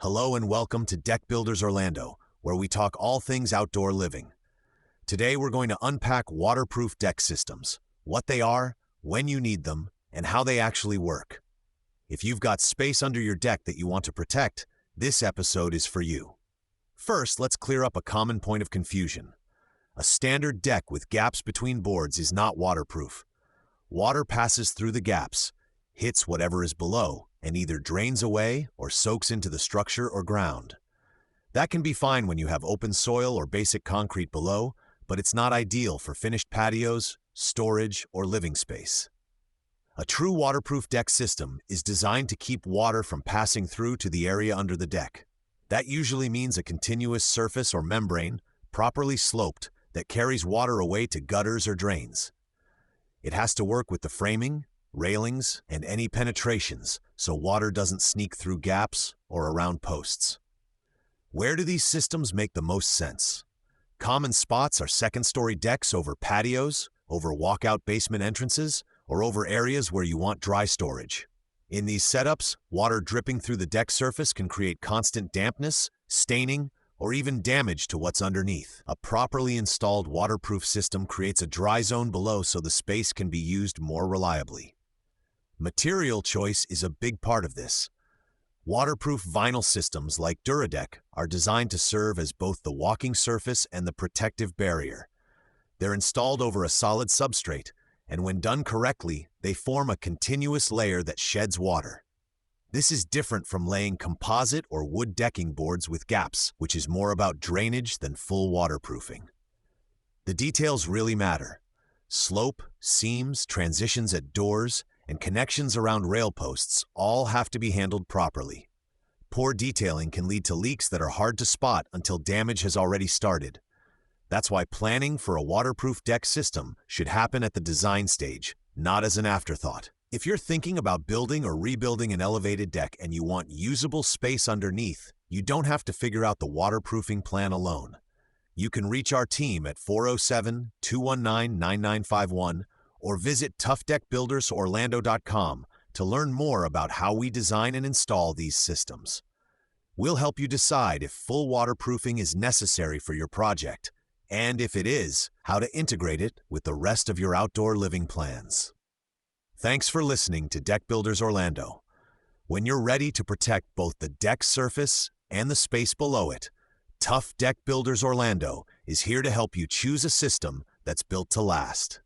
Hello and welcome to Deck Builders Orlando, where we talk all things outdoor living. Today we're going to unpack waterproof deck systems, what they are, when you need them, and how they actually work. If you've got space under your deck that you want to protect, this episode is for you. First, let's clear up a common point of confusion. A standard deck with gaps between boards is not waterproof. Water passes through the gaps, hits whatever is below, and either drains away or soaks into the structure or ground. That can be fine when you have open soil or basic concrete below, but it's not ideal for finished patios, storage, or living space. A true waterproof deck system is designed to keep water from passing through to the area under the deck. That usually means a continuous surface or membrane, properly sloped, that carries water away to gutters or drains. It has to work with the framing, railings, and any penetrations so water doesn't sneak through gaps or around posts. Where do these systems make the most sense? Common spots are second-story decks over patios, over walkout basement entrances, or over areas where you want dry storage. In these setups, water dripping through the deck surface can create constant dampness, staining, or even damage to what's underneath. A properly installed waterproof system creates a dry zone below so the space can be used more reliably. Material choice is a big part of this. Waterproof vinyl systems like Duradeck are designed to serve as both the walking surface and the protective barrier. They're installed over a solid substrate, and when done correctly, they form a continuous layer that sheds water. This is different from laying composite or wood decking boards with gaps, which is more about drainage than full waterproofing. The details really matter. Slope, seams, transitions at doors, and connections around rail posts all have to be handled properly. Poor detailing can lead to leaks that are hard to spot until damage has already started. That's why planning for a waterproof deck system should happen at the design stage, not as an afterthought. If you're thinking about building or rebuilding an elevated deck and you want usable space underneath, you don't have to figure out the waterproofing plan alone. You can reach our team at 407-219-9951 or visit toughdeckbuildersorlando.com to learn more about how we design and install these systems. We'll help you decide if full waterproofing is necessary for your project, and if it is, how to integrate it with the rest of your outdoor living plans. Thanks for listening to Deck Builders Orlando. When you're ready to protect both the deck surface and the space below it, Tough Deck Builders Orlando is here to help you choose a system that's built to last.